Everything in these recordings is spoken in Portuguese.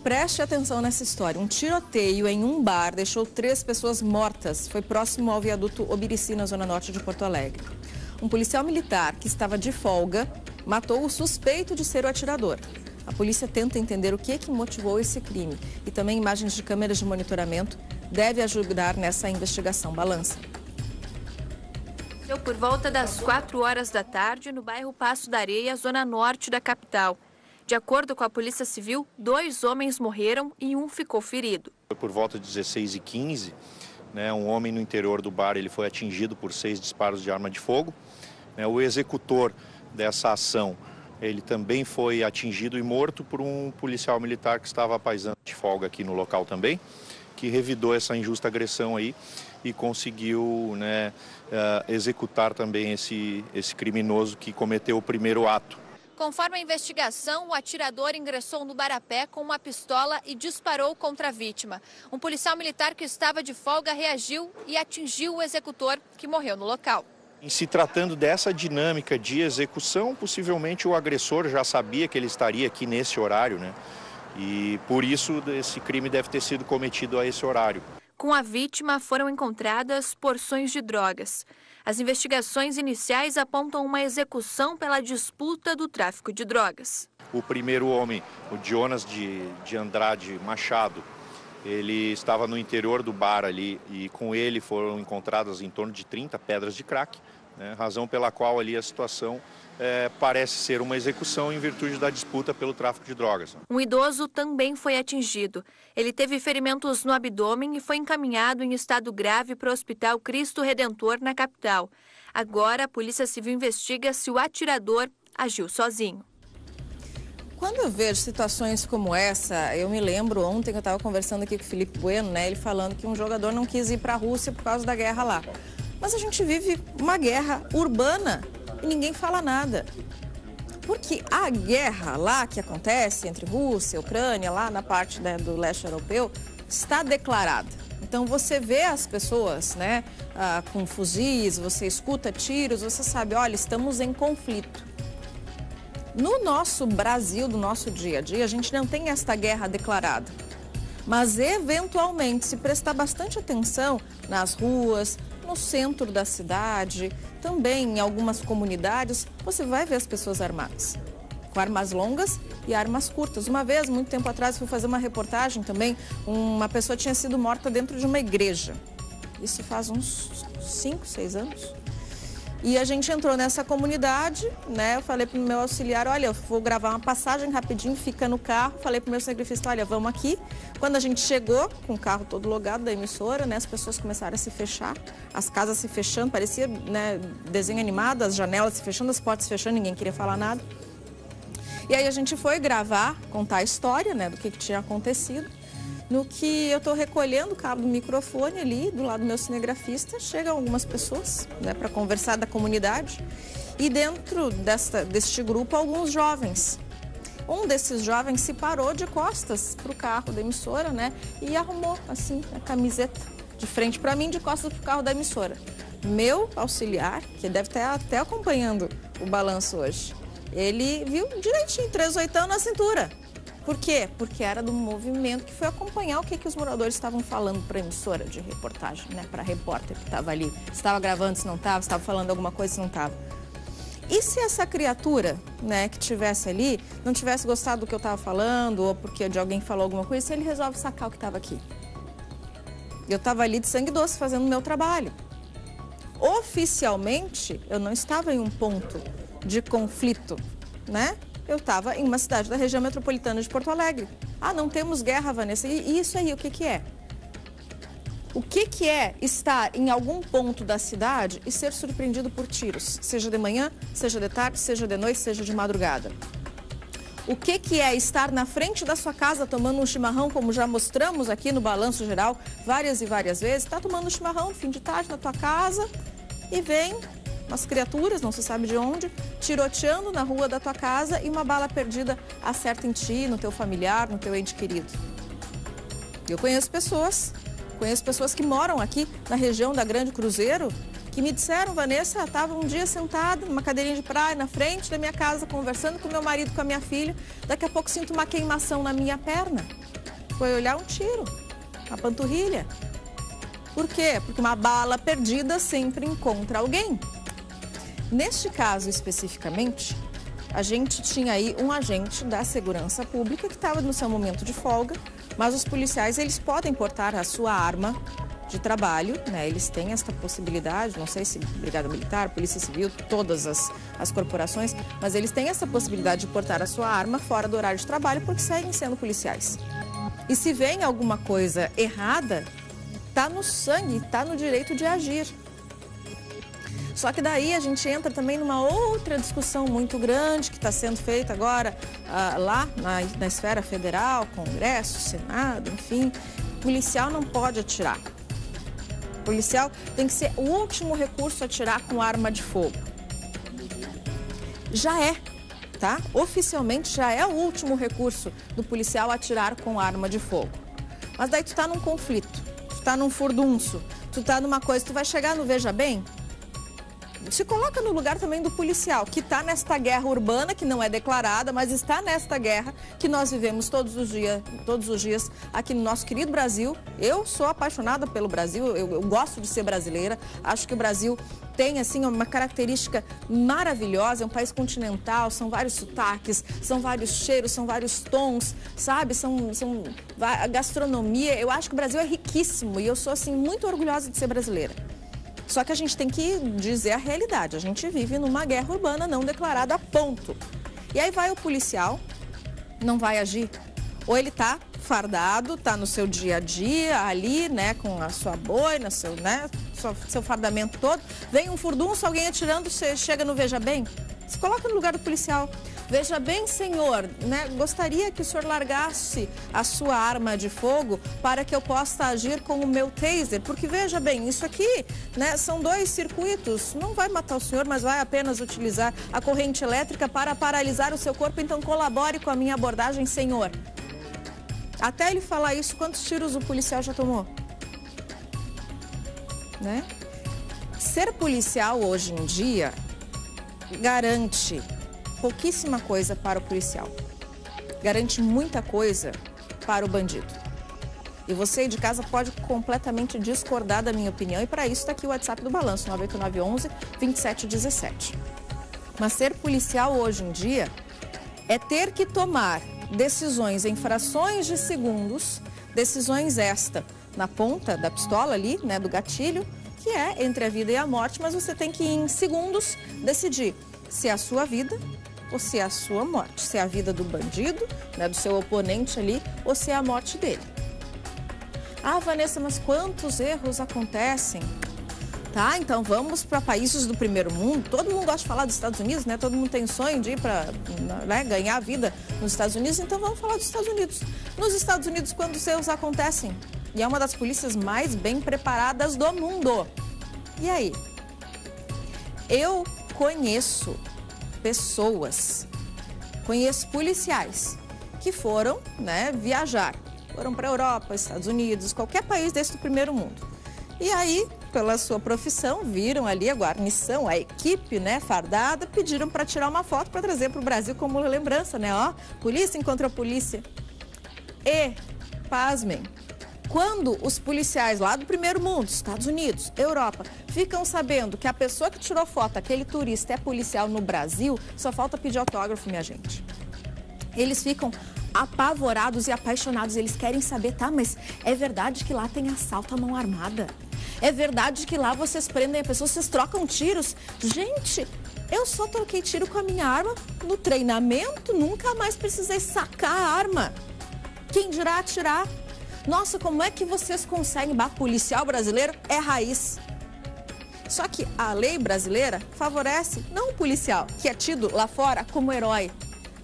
preste atenção nessa história. Um tiroteio em um bar deixou 3 pessoas mortas. Foi próximo ao viaduto Obirici, na zona norte de Porto Alegre. Um policial militar que estava de folga matou o suspeito de ser o atirador. A polícia tenta entender o que motivou esse crime. E também imagens de câmeras de monitoramento devem ajudar nessa investigação. Balança. Por volta das 4 horas da tarde, no bairro Passo da Areia, zona norte da capital. De acordo com a Polícia Civil, 2 homens morreram e um ficou ferido. Por volta de 16h15, um homem no interior do bar ele foi atingido por 6 disparos de arma de fogo. O executor dessa ação ele também foi atingido e morto por um policial militar que estava apaisando de folga aqui no local também, que revidou essa injusta agressão aí e conseguiu executar também esse criminoso que cometeu o primeiro ato. Conforme a investigação, o atirador ingressou no bar a pé com uma pistola e disparou contra a vítima. Um policial militar que estava de folga reagiu e atingiu o executor, que morreu no local. Em se tratando dessa dinâmica de execução, possivelmente o agressor já sabia que ele estaria aqui nesse horário, E por isso esse crime deve ter sido cometido a esse horário. Com a vítima foram encontradas porções de drogas. As investigações iniciais apontam uma execução pela disputa do tráfico de drogas. O primeiro homem, o Jonas de Andrade Machado, ele estava no interior do bar ali e com ele foram encontradas em torno de 30 pedras de crack, razão pela qual ali a situação parece ser uma execução em virtude da disputa pelo tráfico de drogas. Um idoso também foi atingido. Ele teve ferimentos no abdômen e foi encaminhado em estado grave para o Hospital Cristo Redentor, na capital. Agora, a Polícia Civil investiga se o atirador agiu sozinho. Quando eu vejo situações como essa, eu me lembro ontem que eu estava conversando aqui com o Felipe Bueno, ele falando que um jogador não quis ir para a Rússia por causa da guerra lá. Mas a gente vive uma guerra urbana e ninguém fala nada. Porque a guerra lá que acontece entre Rússia e Ucrânia, lá na parte do leste europeu, está declarada. Então você vê as pessoas com fuzis, você escuta tiros, você sabe, olha, estamos em conflito. No nosso Brasil, do nosso dia a dia, a gente não tem esta guerra declarada. Mas, eventualmente, se prestar bastante atenção nas ruas, no centro da cidade, também em algumas comunidades, você vai ver as pessoas armadas. Com armas longas e armas curtas. Uma vez, muito tempo atrás, fui fazer uma reportagem também, uma pessoa tinha sido morta dentro de uma igreja. Isso faz uns 5, 6 anos. E a gente entrou nessa comunidade, eu falei para o meu auxiliar, olha, eu vou gravar uma passagem rapidinho, fica no carro. Falei para o meu cinegrafista, olha, vamos aqui. Quando a gente chegou, com o carro todo logado da emissora, as pessoas começaram a se fechar, as casas se fechando, parecia desenho animado, as janelas se fechando, as portas se fechando, ninguém queria falar nada. E aí a gente foi gravar, contar a história, do que tinha acontecido. No que eu estou recolhendo o cabo do microfone ali, do lado do meu cinegrafista, chegam algumas pessoas para conversar da comunidade. E dentro deste grupo, alguns jovens. Um desses jovens se parou de costas para o carro da emissora, e arrumou, assim, a camiseta de frente para mim, de costas para o carro da emissora. Meu auxiliar, que deve estar até acompanhando o balanço hoje, ele viu direitinho, 38 na cintura. Por quê? Porque era do movimento que foi acompanhar o que os moradores estavam falando para a emissora de reportagem, para a repórter que estava ali. Se estava gravando, se não estava, se estava falando alguma coisa, se não estava. E se essa criatura, que estivesse ali, não tivesse gostado do que eu estava falando, ou porque de alguém falou alguma coisa, se ele resolve sacar o que estava aqui? Eu estava ali de sangue doce fazendo o meu trabalho. Oficialmente, eu não estava em um ponto de conflito, Eu estava em uma cidade da região metropolitana de Porto Alegre. Ah, não temos guerra, Vanessa. E isso aí, o que é? O que é estar em algum ponto da cidade e ser surpreendido por tiros? Seja de manhã, seja de tarde, seja de noite, seja de madrugada. O que é estar na frente da sua casa tomando um chimarrão, como já mostramos aqui no Balanço Geral várias e várias vezes? Está tomando um chimarrão, fim de tarde, na tua casa e vem umas criaturas, não se sabe de onde, tiroteando na rua da tua casa e uma bala perdida acerta em ti, no teu familiar, no teu ente querido. Eu conheço pessoas que moram aqui na região da Grande Cruzeiro, que me disseram, Vanessa, estava um dia sentada numa cadeirinha de praia na frente da minha casa, conversando com meu marido, com a minha filha, daqui a pouco sinto uma queimação na minha perna. Foi olhar um tiro, a panturrilha. Por quê? Porque uma bala perdida sempre encontra alguém. Neste caso especificamente, a gente tinha aí um agente da segurança pública que estava no seu momento de folga, mas os policiais, eles podem portar a sua arma de trabalho, né? Eles têm esta possibilidade, não sei se Brigada Militar, Polícia Civil, todas as corporações, mas eles têm essa possibilidade de portar a sua arma fora do horário de trabalho porque seguem sendo policiais. E se vem alguma coisa errada, está no sangue, está no direito de agir. Só que daí a gente entra também numa outra discussão muito grande que está sendo feita agora lá na esfera federal, Congresso, Senado, enfim. O policial não pode atirar. O policial tem que ser o último recurso a atirar com arma de fogo. Já é, tá? Oficialmente já é o último recurso do policial atirar com arma de fogo. Mas daí tu tá num conflito, tu tá num furdunço, tu tá numa coisa, tu vai chegar no Veja Bem? Se coloca no lugar também do policial, que está nesta guerra urbana, que não é declarada, mas está nesta guerra que nós vivemos todos os dias aqui no nosso querido Brasil. Eu sou apaixonada pelo Brasil, eu gosto de ser brasileira, acho que o Brasil tem assim uma característica maravilhosa, é um país continental, são vários sotaques, são vários cheiros, são vários tons, sabe? A gastronomia, eu acho que o Brasil é riquíssimo e eu sou assim muito orgulhosa de ser brasileira. Só que a gente tem que dizer a realidade. A gente vive numa guerra urbana não declarada, ponto. E aí vai o policial, não vai agir. Ou ele tá fardado, tá no seu dia a dia, ali, né, com a sua boina, seu fardamento todo. Vem um furdunço, alguém atirando, você chega no Veja Bem. Se coloca no lugar do policial. Veja bem, senhor, né? Gostaria que o senhor largasse a sua arma de fogo para que eu possa agir com o meu taser. Porque, veja bem, isso aqui, né, são 2 circuitos. Não vai matar o senhor, mas vai apenas utilizar a corrente elétrica para paralisar o seu corpo. Então, colabore com a minha abordagem, senhor. Até ele falar isso, quantos tiros o policial já tomou? Né? Ser policial hoje em dia garante pouquíssima coisa para o policial. Garante muita coisa para o bandido. E você de casa pode completamente discordar da minha opinião. E para isso está aqui o WhatsApp do Balanço, 98911-2717. Mas ser policial hoje em dia é ter que tomar decisões em frações de segundos, decisões na ponta da pistola ali, né, do gatilho, que é entre a vida e a morte, mas você tem que em segundos decidir se é a sua vida ou se é a sua morte, se é a vida do bandido, né, do seu oponente ali, ou se é a morte dele. Ah, Vanessa, mas quantos erros acontecem? Tá, então vamos para países do primeiro mundo. Todo mundo gosta de falar dos Estados Unidos, né? Todo mundo tem sonho de ir para, né, ganhar a vida nos Estados Unidos, então vamos falar dos Estados Unidos. Nos Estados Unidos, quando os erros acontecem, e é uma das polícias mais bem preparadas do mundo. E aí? Eu conheço pessoas, conheço policiais que foram, né, viajar, foram para a Europa, Estados Unidos, qualquer país desse do primeiro mundo. E aí, pela sua profissão, viram ali a guarnição, a equipe, né, fardada, pediram para tirar uma foto para trazer para o Brasil como lembrança, né? Ó, polícia encontrou polícia. E, pasmem, quando os policiais lá do primeiro mundo, Estados Unidos, Europa, ficam sabendo que a pessoa que tirou foto, aquele turista, é policial no Brasil, só falta pedir autógrafo, minha gente. Eles ficam apavorados e apaixonados, eles querem saber, tá, mas é verdade que lá tem assalto à mão armada? É verdade que lá vocês prendem a pessoa, vocês trocam tiros? Gente, eu só troquei tiro com a minha arma no treinamento, nunca mais precisei sacar a arma. Quem dirá atirar? Nossa, como é que vocês conseguem? Policial brasileiro é raiz. Só que a lei brasileira favorece não o policial, que é tido lá fora como herói.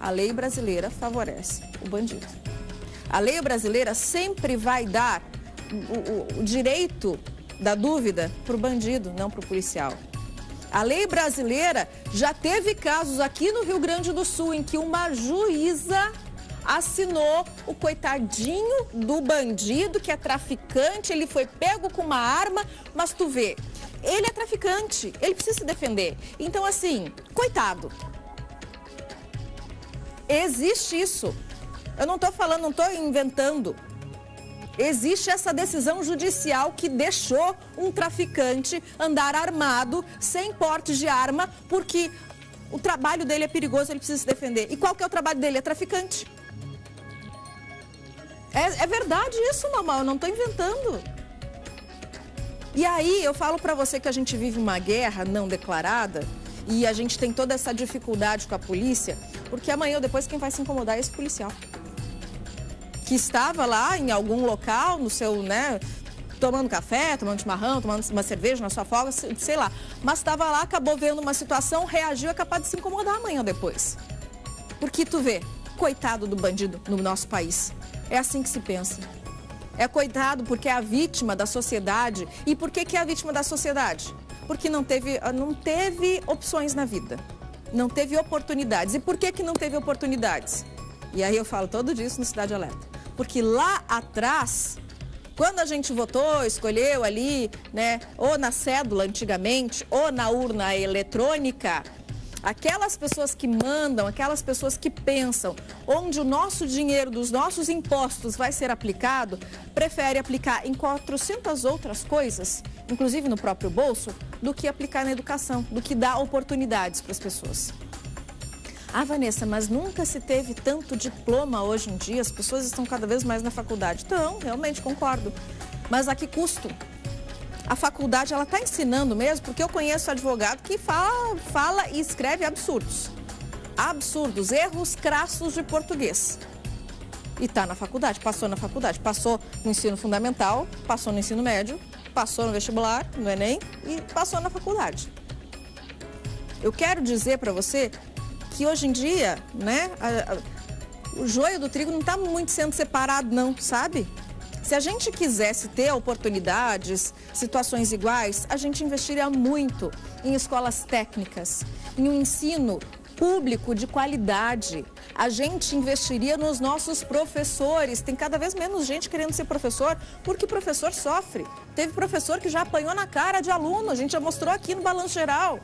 A lei brasileira favorece o bandido. A lei brasileira sempre vai dar o direito da dúvida para o bandido, não para o policial. A lei brasileira já teve casos aqui no Rio Grande do Sul em que uma juíza assinou o coitadinho do bandido que é traficante, ele foi pego com uma arma, mas tu vê, ele é traficante, ele precisa se defender. Então, assim, coitado. Existe isso. Eu não estou falando, não estou inventando. Existe essa decisão judicial que deixou um traficante andar armado, sem porte de arma, porque o trabalho dele é perigoso, ele precisa se defender. E qual que é o trabalho dele? É traficante. É verdade isso, Mamal, eu não estou inventando. E aí eu falo para você que a gente vive uma guerra não declarada e a gente tem toda essa dificuldade com a polícia, porque amanhã ou depois quem vai se incomodar é esse policial. Que estava lá em algum local, no seu, né, tomando café, tomando chimarrão, tomando uma cerveja na sua folga, sei lá. Mas estava lá, acabou vendo uma situação, reagiu, é capaz de se incomodar amanhã ou depois. Porque tu vê, coitado do bandido no nosso país. É assim que se pensa. É coitado porque é a vítima da sociedade. E por que é a vítima da sociedade? Porque não teve opções na vida. Não teve oportunidades. E por que não teve oportunidades? E aí eu falo todo disso no Cidade Alerta. Porque lá atrás, quando a gente votou, escolheu ali, né, ou na cédula antigamente, ou na urna eletrônica, aquelas pessoas que mandam, aquelas pessoas que pensam onde o nosso dinheiro dos nossos impostos vai ser aplicado, prefere aplicar em 400 outras coisas, inclusive no próprio bolso, do que aplicar na educação, do que dar oportunidades para as pessoas. Ah, Vanessa, mas nunca se teve tanto diploma hoje em dia, as pessoas estão cada vez mais na faculdade. Então, realmente concordo. Mas a que custo? A faculdade, ela está ensinando mesmo, porque eu conheço advogado que fala e escreve absurdos. Absurdos, erros crassos de português. E está na faculdade, passou na faculdade. Passou no ensino fundamental, passou no ensino médio, passou no vestibular, no Enem e passou na faculdade. Eu quero dizer para você que hoje em dia, né, o joio do trigo não está muito sendo separado não, sabe? Se a gente quisesse ter oportunidades, situações iguais, a gente investiria muito em escolas técnicas, em um ensino público de qualidade. A gente investiria nos nossos professores. Tem cada vez menos gente querendo ser professor, porque professor sofre. Teve professor que já apanhou na cara de aluno, a gente já mostrou aqui no Balanço Geral.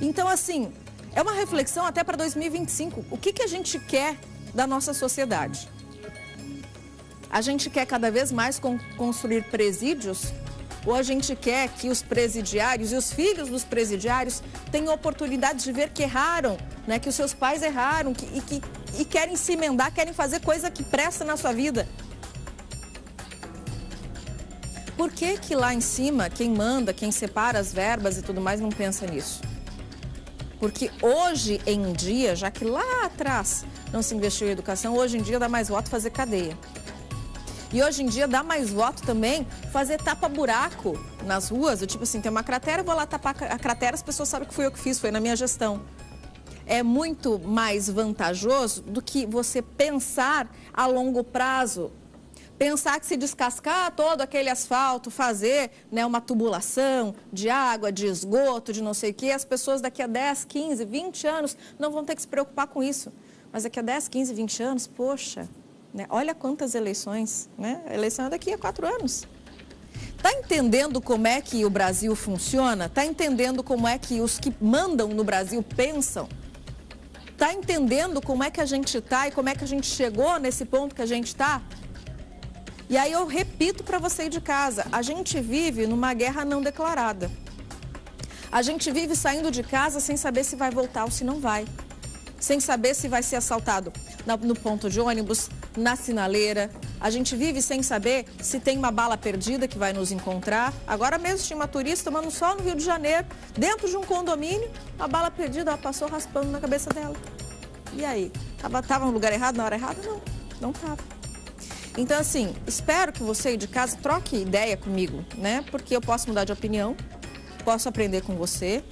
Então, assim, é uma reflexão até para 2025. O que a gente quer da nossa sociedade? A gente quer cada vez mais construir presídios? Ou a gente quer que os presidiários e os filhos dos presidiários tenham oportunidade de ver que erraram, né? Que os seus pais erraram e querem se emendar, querem fazer coisa que presta na sua vida? Por que lá em cima, quem manda, quem separa as verbas e tudo mais, não pensa nisso? Porque hoje em dia, já que lá atrás não se investiu em educação, hoje em dia dá mais voto fazer cadeia. E hoje em dia dá mais voto também fazer tapa-buraco nas ruas. Eu, tipo assim, tem uma cratera, eu vou lá tapar a cratera, as pessoas sabem que fui eu que fiz, foi na minha gestão. É muito mais vantajoso do que você pensar a longo prazo. Pensar que se descascar todo aquele asfalto, fazer, né, uma tubulação de água, de esgoto, de não sei o quê, as pessoas daqui a 10, 15, 20 anos não vão ter que se preocupar com isso. Mas daqui a 10, 15, 20 anos, poxa... né? Olha quantas eleições, né? A eleição é daqui a 4 anos. Está entendendo como é que o Brasil funciona? Está entendendo como é que os que mandam no Brasil pensam? Está entendendo como é que a gente está e como é que a gente chegou nesse ponto que a gente está? E aí eu repito para você de casa, a gente vive numa guerra não declarada. A gente vive saindo de casa sem saber se vai voltar ou se não vai. Sem saber se vai ser assaltado no ponto de ônibus, na sinaleira. A gente vive sem saber se tem uma bala perdida que vai nos encontrar. Agora mesmo tinha uma turista tomando sol no Rio de Janeiro, dentro de um condomínio, a bala perdida, ela passou raspando na cabeça dela. E aí? Tava no lugar errado, na hora errada? Não tava. Então, assim, espero que você aí de casa troque ideia comigo, né? Porque eu posso mudar de opinião, posso aprender com você.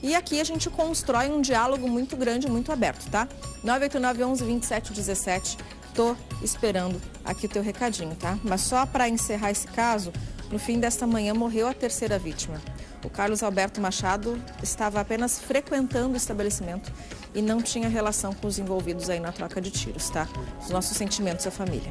E aqui a gente constrói um diálogo muito grande, muito aberto, tá? 989 11 27 17. Tô esperando aqui o teu recadinho, tá? Mas só para encerrar esse caso, no fim desta manhã morreu a terceira vítima. O Carlos Alberto Machado estava apenas frequentando o estabelecimento e não tinha relação com os envolvidos aí na troca de tiros, tá? Os nossos sentimentos à família.